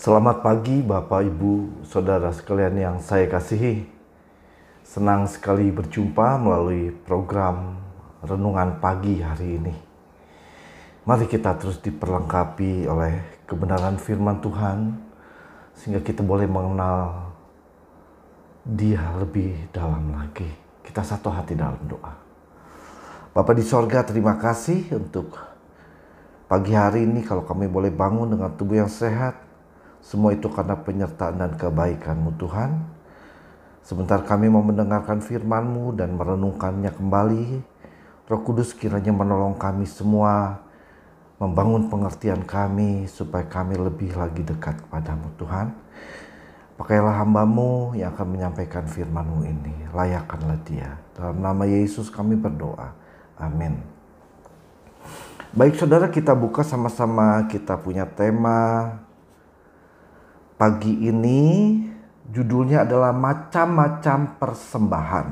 Selamat pagi Bapak, Ibu, Saudara sekalian yang saya kasihi. Senang sekali berjumpa melalui program Renungan Pagi hari ini. Mari kita terus diperlengkapi oleh kebenaran firman Tuhan, sehingga kita boleh mengenal Dia lebih dalam lagi. Kita satu hati dalam doa. Bapa di sorga, terima kasih untuk pagi hari ini kalau kami boleh bangun dengan tubuh yang sehat. Semua itu karena penyertaan dan kebaikan-Mu Tuhan. Sebentar kami mau mendengarkan firman-Mu dan merenungkannya kembali. Roh Kudus kiranya menolong kami semua, membangun pengertian kami supaya kami lebih lagi dekat kepada-Mu Tuhan. Pakailah hamba-Mu yang akan menyampaikan firman-Mu ini. Layakkanlah dia. Dalam nama Yesus kami berdoa. Amin. Baik saudara, kita buka sama-sama. Kita punya tema pagi ini, judulnya adalah macam-macam persembahan,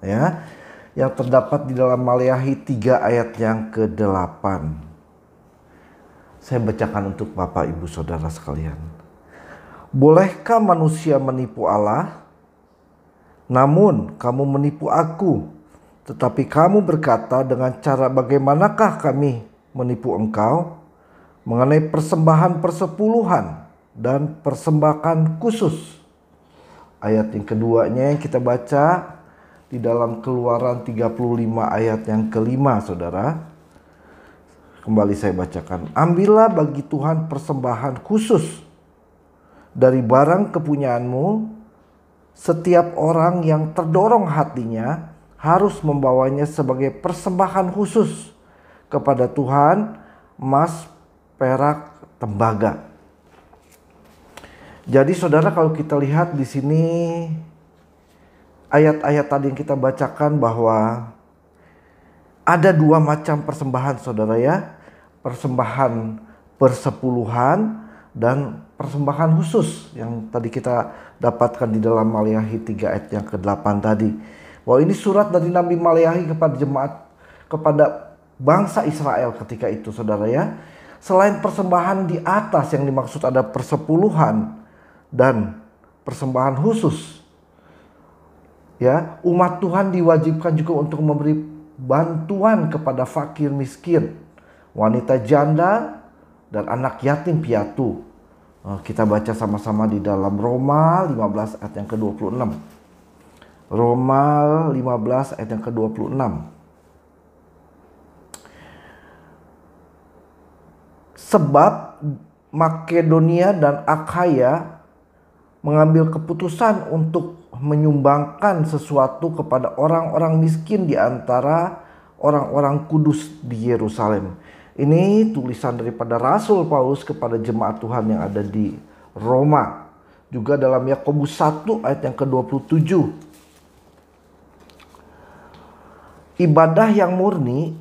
ya, yang terdapat di dalam Maleakhi 3 ayat yang ke-8. Saya bacakan untuk Bapak, Ibu, Saudara sekalian. Bolehkah manusia menipu Allah? Namun kamu menipu aku, tetapi kamu berkata, dengan cara bagaimanakah kami menipu engkau? Mengenai persembahan persepuluhan dan persembahan khusus. Ayat yang keduanya yang kita baca di dalam Keluaran 35 ayat yang ke-5, saudara. Kembali saya bacakan. Ambillah bagi Tuhan persembahan khusus dari barang kepunyaanmu. Setiap orang yang terdorong hatinya harus membawanya sebagai persembahan khusus kepada Tuhan, emas, perak, tembaga. Jadi saudara, kalau kita lihat di sini ayat-ayat tadi yang kita bacakan bahwa ada 2 macam persembahan saudara, ya. Persembahan persepuluhan dan persembahan khusus yang tadi kita dapatkan di dalam Maleakhi 3 ayat yang ke-8 tadi. Bahwa ini surat dari Nabi Maleakhi kepada jemaat, kepada bangsa Israel ketika itu saudara, ya. Selain persembahan di atas yang dimaksud ada persepuluhan dan persembahan khusus, ya, umat Tuhan diwajibkan juga untuk memberi bantuan kepada fakir miskin, wanita janda, dan anak yatim piatu. Kita baca sama-sama di dalam Roma 15 ayat yang ke-26. Roma 15 ayat yang ke-26. Sebab Makedonia dan Akhaya mengambil keputusan untuk menyumbangkan sesuatu kepada orang-orang miskin di antara orang-orang kudus di Yerusalem. Ini tulisan daripada Rasul Paulus kepada jemaat Tuhan yang ada di Roma. Juga dalam Yakobus 1 ayat yang ke-27. Ibadah yang murni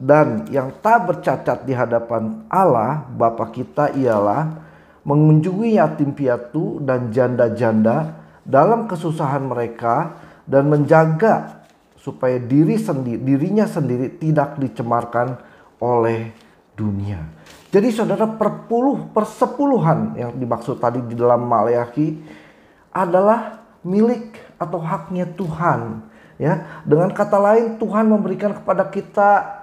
dan yang tak bercacat di hadapan Allah Bapa kita ialah mengunjungi yatim piatu dan janda-janda dalam kesusahan mereka dan menjaga supaya dirinya sendiri tidak dicemarkan oleh dunia. Jadi saudara, persepuluhan yang dimaksud tadi di dalam Maleakhi adalah milik atau haknya Tuhan, ya. Dengan kata lain, Tuhan memberikan kepada kita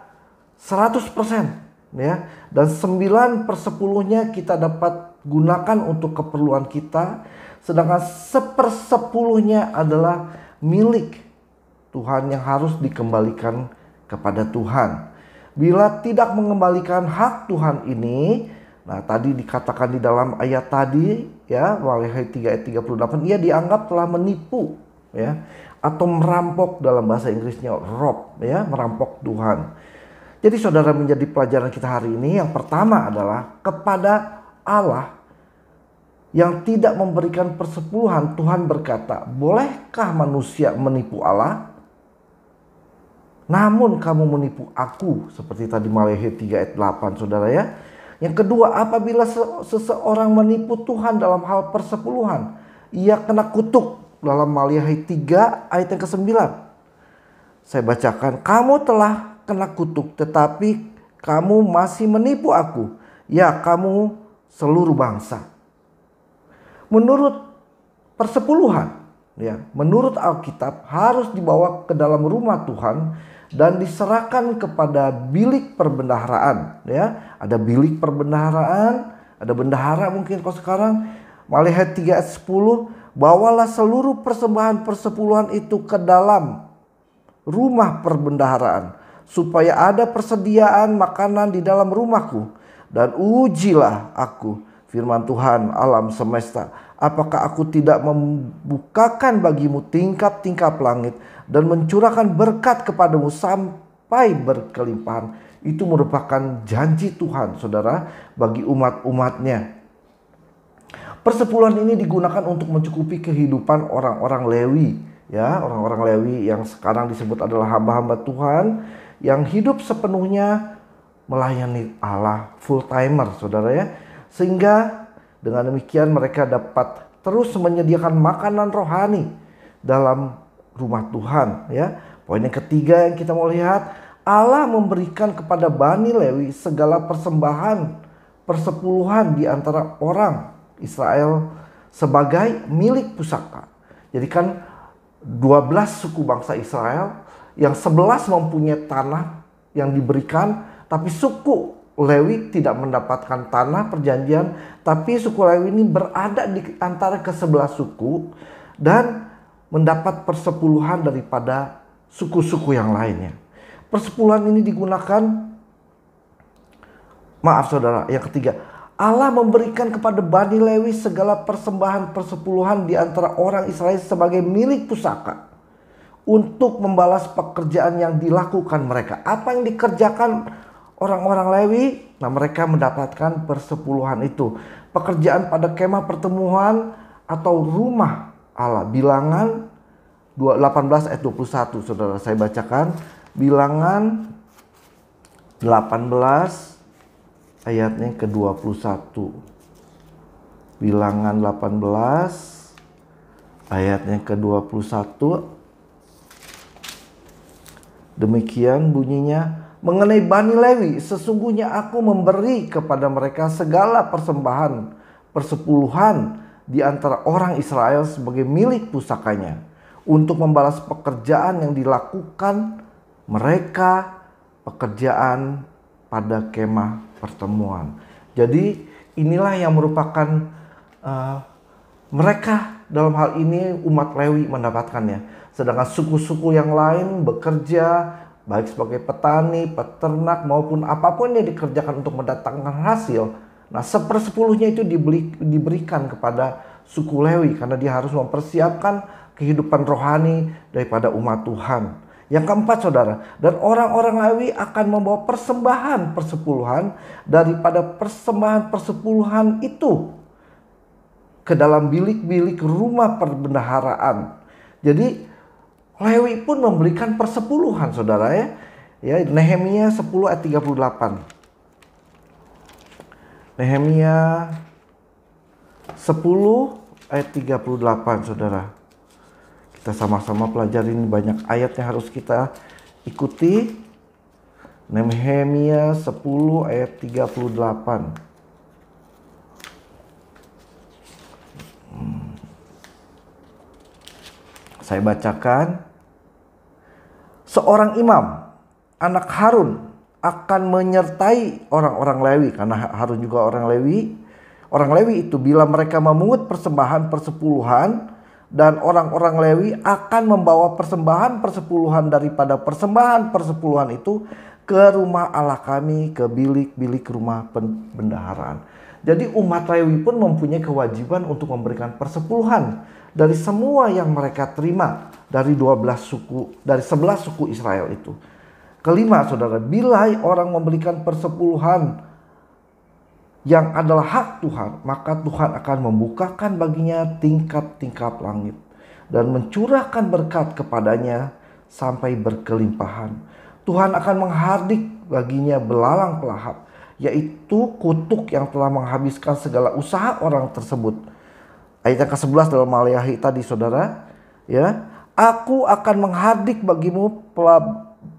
100%, ya, dan 9/10-nya kita dapat gunakan untuk keperluan kita, sedangkan 1/10-nya adalah milik Tuhan yang harus dikembalikan kepada Tuhan. Bila tidak mengembalikan hak Tuhan ini, nah tadi dikatakan di dalam ayat tadi, ya, Maleakhi 3 ayat 38, ia dianggap telah menipu, ya, atau merampok, dalam bahasa Inggrisnya rob, ya, merampok Tuhan. Jadi saudara, menjadi pelajaran kita hari ini yang pertama adalah kepada Allah yang tidak memberikan persepuluhan. Tuhan berkata, bolehkah manusia menipu Allah? Namun kamu menipu aku, seperti tadi Maleakhi 3 ayat 8 saudara, ya. Yang kedua, apabila seseorang menipu Tuhan dalam hal persepuluhan, ia kena kutuk, dalam Maleakhi 3 ayat yang ke-9. Saya bacakan, kamu telah kena kutuk tetapi kamu masih menipu aku, ya kamu seluruh bangsa. menurut persepuluhan, ya, menurut Alkitab harus dibawa ke dalam rumah Tuhan dan diserahkan kepada bilik perbendaharaan, ya. Ada bilik perbendaharaan, ada bendahara mungkin kalau sekarang. Malihat 3 ayat 10, bawalah seluruh persembahan persepuluhan itu ke dalam rumah perbendaharaan, supaya ada persediaan makanan di dalam rumahku, dan ujilah aku, firman Tuhan alam semesta, apakah aku tidak membukakan bagimu tingkap-tingkap langit dan mencurahkan berkat kepadamu sampai berkelimpahan. Itu merupakan janji Tuhan, saudara, bagi umat-umatnya. Persepuluhan ini digunakan untuk mencukupi kehidupan orang-orang Lewi, ya, orang-orang Lewi yang sekarang disebut adalah hamba-hamba Tuhan yang hidup sepenuhnya melayani Allah, full timer, saudara, ya. Sehingga dengan demikian mereka dapat terus menyediakan makanan rohani dalam rumah Tuhan, ya. Poin yang ketiga yang kita mau lihat, Allah memberikan kepada Bani Lewi segala persembahan persepuluhan di antara orang Israel sebagai milik pusaka. Jadi kan 12 suku bangsa Israel yang 11 mempunyai tanah yang diberikan, tapi suku Lewi tidak mendapatkan tanah perjanjian, tapi suku Lewi ini berada di antara ke-11 suku dan mendapat persepuluhan daripada suku-suku yang lainnya. Persepuluhan ini digunakan, maaf saudara, yang ketiga, Allah memberikan kepada Bani Lewi segala persembahan persepuluhan di antara orang Israel sebagai milik pusaka untuk membalas pekerjaan yang dilakukan mereka. Apa yang dikerjakan orang-orang Lewi? Nah, mereka mendapatkan persepuluhan itu. Pekerjaan pada kemah pertemuan atau rumah Allah. Bilangan 18 ayat 21, saudara, saya bacakan. Bilangan 18 ayatnya ke-21. Bilangan 18 ayatnya ke-21. Demikian bunyinya, mengenai Bani Lewi, sesungguhnya aku memberi kepada mereka segala persembahan persepuluhan di antara orang Israel sebagai milik pusakanya untuk membalas pekerjaan yang dilakukan mereka, pekerjaan pada kemah pertemuan. Jadi inilah yang merupakan mereka dalam hal ini umat Lewi mendapatkannya. Sedangkan suku-suku yang lain bekerja baik sebagai petani, peternak maupun apapun yang dikerjakan untuk mendatangkan hasil. Nah, 1/10 itu diberikan kepada suku Lewi karena dia harus mempersiapkan kehidupan rohani daripada umat Tuhan. Yang keempat, saudara, dan orang-orang Lewi akan membawa persembahan persepuluhan daripada persembahan persepuluhan itu ke dalam bilik-bilik rumah perbendaharaan. Jadi Lewi pun memberikan persepuluhan, saudara, ya. Ya, Nehemia 10 ayat 38. Nehemia 10 ayat 38, saudara. Kita sama-sama pelajari, ini banyak ayat yang harus kita ikuti. Nehemia 10 ayat 38. Saya bacakan. Seorang imam, anak Harun, akan menyertai orang-orang Lewi. Karena Harun juga orang Lewi. Orang Lewi itu bila mereka memungut persembahan persepuluhan, dan orang-orang Lewi akan membawa persembahan persepuluhan daripada persembahan persepuluhan itu ke rumah Allah kami, ke bilik-bilik rumah bendaharaan. Jadi umat Lewi pun mempunyai kewajiban untuk memberikan persepuluhan dari semua yang mereka terima dari 12 suku, dari 11 suku Israel itu. Kelima, saudara, bila orang memberikan persepuluhan yang adalah hak Tuhan, maka Tuhan akan membukakan baginya tingkap-tingkap langit dan mencurahkan berkat kepadanya sampai berkelimpahan. Tuhan akan menghardik baginya belalang pelahap, yaitu kutuk yang telah menghabiskan segala usaha orang tersebut. Ayat yang ke-11 dalam Maleakhi tadi, saudara, ya. Aku akan menghardik bagimu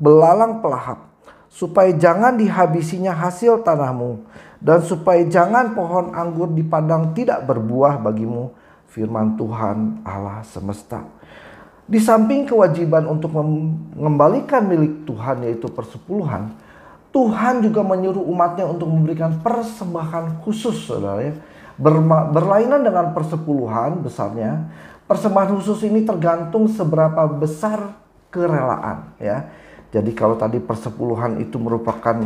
belalang pelahap, supaya jangan dihabisinya hasil tanahmu, dan supaya jangan pohon anggur di padang tidak berbuah bagimu firman Tuhan Allah semesta. Di samping kewajiban untuk mengembalikan milik Tuhan yaitu persepuluhan, Tuhan juga menyuruh umatnya untuk memberikan persembahan khusus, saudara ya. Berlainan dengan persepuluhan besarnya, persembahan khusus ini tergantung seberapa besar kerelaan ya. Jadi kalau tadi persepuluhan itu merupakan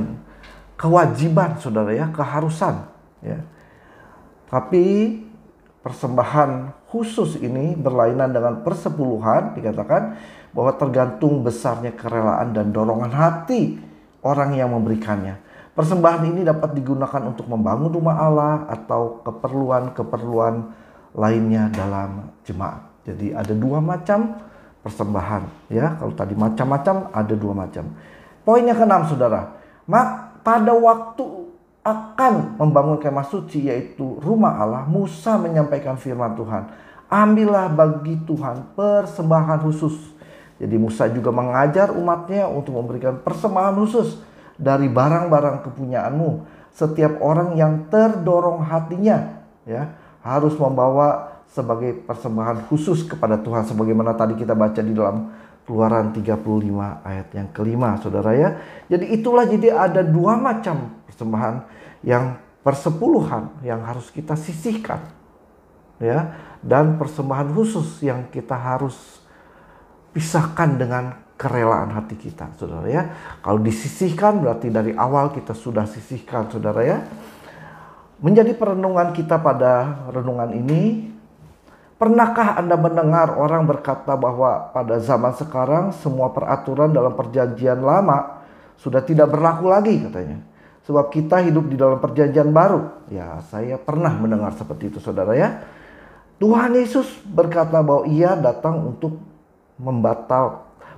kewajiban, saudara ya, keharusan ya. Tapi persembahan khusus ini berlainan dengan persepuluhan, dikatakan bahwa tergantung besarnya kerelaan dan dorongan hati orang yang memberikannya. Persembahan ini dapat digunakan untuk membangun rumah Allah atau keperluan-keperluan lainnya dalam jemaat. Jadi ada dua macam persembahan ya. Kalau tadi macam-macam, ada dua macam. Poin yang keenam, saudara. Pada waktu akan membangun kemah suci yaitu rumah Allah, Musa menyampaikan firman Tuhan, ambillah bagi Tuhan persembahan khusus. Jadi Musa juga mengajar umatnya untuk memberikan persembahan khusus dari barang-barang kepunyaanmu. Setiap orang yang terdorong hatinya ya harus membawa sebagai persembahan khusus kepada Tuhan, sebagaimana tadi kita baca di dalam Keluaran 35 ayat yang kelima, saudara ya. Jadi itulah, jadi ada dua macam persembahan, yang persepuluhan yang harus kita sisihkan ya, dan persembahan khusus yang kita harus pisahkan dengan kerelaan hati kita, saudara ya. Kalau disisihkan berarti dari awal kita sudah sisihkan, saudara ya. Menjadi perenungan kita pada renungan ini, pernahkah Anda mendengar orang berkata bahwa pada zaman sekarang semua peraturan dalam perjanjian lama sudah tidak berlaku lagi katanya, sebab kita hidup di dalam perjanjian baru? Ya, saya pernah mendengar seperti itu, saudara ya. Tuhan Yesus berkata bahwa ia datang untuk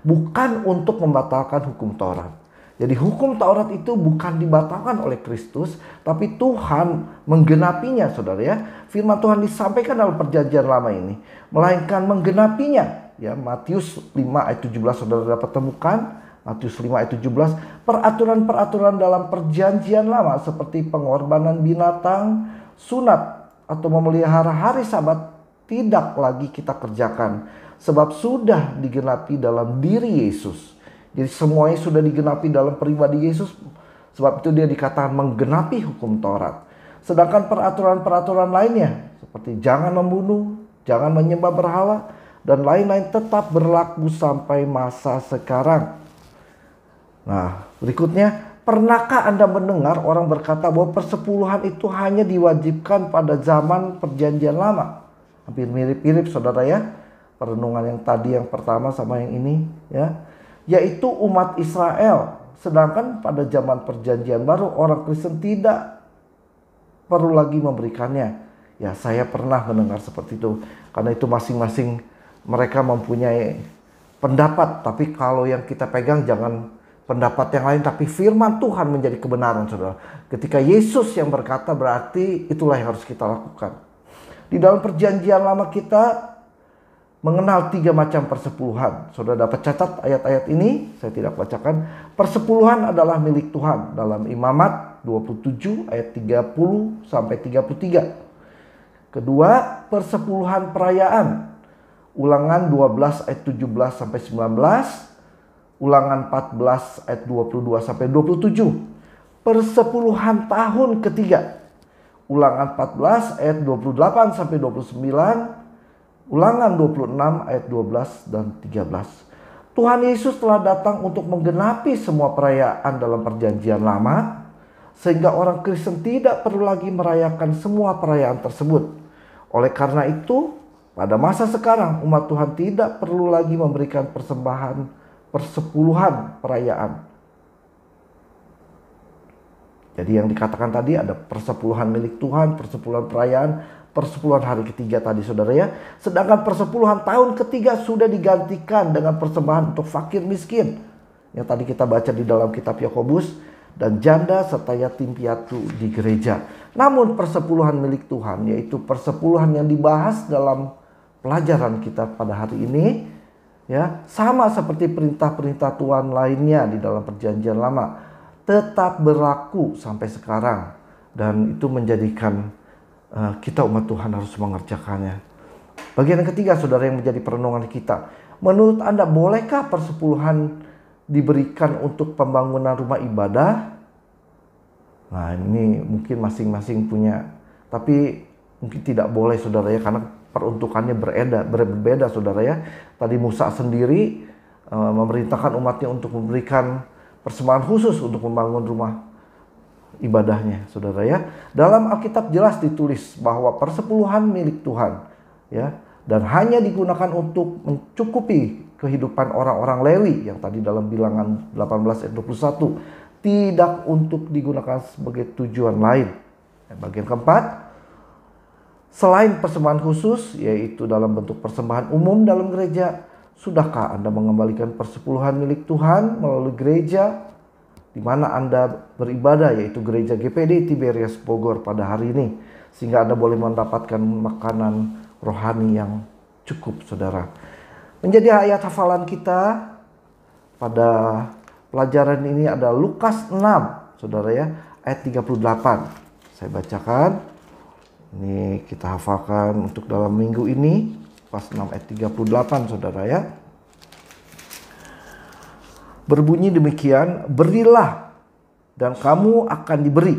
bukan untuk membatalkan hukum Taurat. Jadi hukum Taurat itu bukan dibatalkan oleh Kristus, tapi Tuhan menggenapinya, saudara ya. Firman Tuhan disampaikan dalam perjanjian lama ini, melainkan menggenapinya. Ya, Matius 5 ayat 17 saudara dapat temukan. Matius 5 ayat 17, peraturan-peraturan dalam perjanjian lama seperti pengorbanan binatang, sunat, atau memelihara hari Sabat tidak lagi kita kerjakan, sebab sudah digenapi dalam diri Yesus. Jadi semuanya sudah digenapi dalam pribadi Yesus. Sebab itu dia dikatakan menggenapi hukum Taurat. Sedangkan peraturan-peraturan lainnya seperti jangan membunuh, jangan menyembah berhala, dan lain-lain tetap berlaku sampai masa sekarang. Nah, berikutnya, pernahkah Anda mendengar orang berkata bahwa persepuluhan itu hanya diwajibkan pada zaman perjanjian lama? Hampir mirip-mirip, saudara ya. Perenungan yang tadi yang pertama sama yang ini ya, yaitu umat Israel. Sedangkan pada zaman perjanjian baru orang Kristen tidak perlu lagi memberikannya. Ya, saya pernah mendengar seperti itu. Karena itu masing-masing mereka mempunyai pendapat. Tapi kalau yang kita pegang jangan pendapat yang lain, tapi firman Tuhan menjadi kebenaran, saudara. Ketika Yesus yang berkata, berarti itulah yang harus kita lakukan. Di dalam perjanjian lama kita mengenal 3 macam persepuluhan. Saudara dapat catat ayat-ayat ini, saya tidak bacakan. Persepuluhan adalah milik Tuhan dalam Imamat 27 ayat 30 sampai 33. Kedua, persepuluhan perayaan. Ulangan 12 ayat 17 sampai 19. Ulangan 14 ayat 22 sampai 27. Persepuluhan tahun ketiga. Ulangan 14 ayat 28 sampai 29. Ulangan 26 ayat 12 dan 13. Tuhan Yesus telah datang untuk menggenapi semua perayaan dalam perjanjian lama, sehingga orang Kristen tidak perlu lagi merayakan semua perayaan tersebut. Oleh karena itu, pada masa sekarang umat Tuhan tidak perlu lagi memberikan persembahan persepuluhan perayaan. Jadi yang dikatakan tadi ada persepuluhan milik Tuhan, persepuluhan perayaan, persepuluhan hari ketiga tadi, saudara ya. Sedangkan persepuluhan tahun ketiga sudah digantikan dengan persembahan untuk fakir miskin, yang tadi kita baca di dalam kitab Yakobus, dan janda serta yatim piatu di gereja. Namun persepuluhan milik Tuhan, yaitu persepuluhan yang dibahas dalam pelajaran kita pada hari ini, ya, sama seperti perintah-perintah Tuhan lainnya di dalam perjanjian lama, tetap berlaku sampai sekarang, dan itu menjadikan kita umat Tuhan harus mengerjakannya. Bagian yang ketiga, saudara, yang menjadi perenungan kita. Menurut Anda, bolehkah persepuluhan diberikan untuk pembangunan rumah ibadah? Nah, ini mungkin masing-masing punya, tapi mungkin tidak boleh, saudara ya, karena peruntukannya berbeda, saudara ya. Tadi Musa sendiri memerintahkan umatnya untuk memberikan persembahan khusus untuk membangun rumah ibadahnya, saudara ya. Dalam Alkitab jelas ditulis bahwa persepuluhan milik Tuhan, ya, dan hanya digunakan untuk mencukupi kehidupan orang-orang Lewi yang tadi dalam Bilangan 18 ayat 21, tidak untuk digunakan sebagai tujuan lain. Bagian keempat, selain persembahan khusus, yaitu dalam bentuk persembahan umum dalam gereja, sudahkah Anda mengembalikan persepuluhan milik Tuhan melalui gereja di mana Anda beribadah, yaitu gereja GPD Tiberias Bogor pada hari ini, sehingga Anda boleh mendapatkan makanan rohani yang cukup, saudara. Menjadi ayat hafalan kita pada pelajaran ini ada Lukas 6, saudara ya, ayat 38. Saya bacakan. Ini kita hafalkan untuk dalam minggu ini. Lukas 6 ayat 38, saudara ya. Berbunyi demikian, berilah dan kamu akan diberi.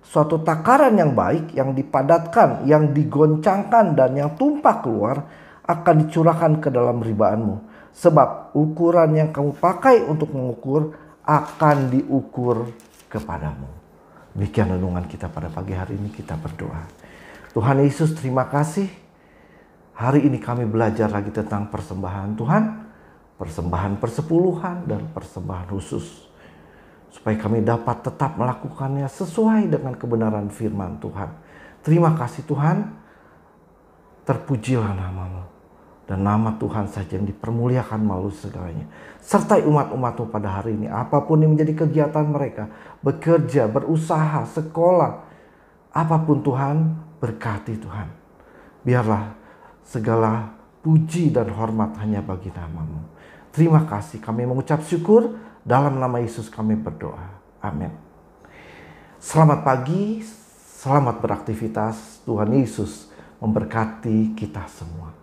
Suatu takaran yang baik, yang dipadatkan, yang digoncangkan, dan yang tumpah keluar akan dicurahkan ke dalam ribaanmu. Sebab ukuran yang kamu pakai untuk mengukur akan diukur kepadamu. Demikian renungan kita pada pagi hari ini. Kita berdoa. Tuhan Yesus, terima kasih. Hari ini kami belajar lagi tentang persembahan Tuhan. Persembahan persepuluhan dan persembahan khusus. Supaya kami dapat tetap melakukannya sesuai dengan kebenaran firman Tuhan. Terima kasih Tuhan. Terpujilah nama-Mu. Dan nama Tuhan saja yang dipermuliakan melalui segalanya. Sertai umat-umat-Mu pada hari ini. Apapun yang menjadi kegiatan mereka. Bekerja, berusaha, sekolah. Apapun Tuhan, berkati Tuhan. Biarlah segala puji dan hormat hanya bagi nama-Mu. Terima kasih, kami mengucap syukur. Dalam nama Yesus kami berdoa. Amin. Selamat pagi, selamat beraktivitas. Tuhan Yesus memberkati kita semua.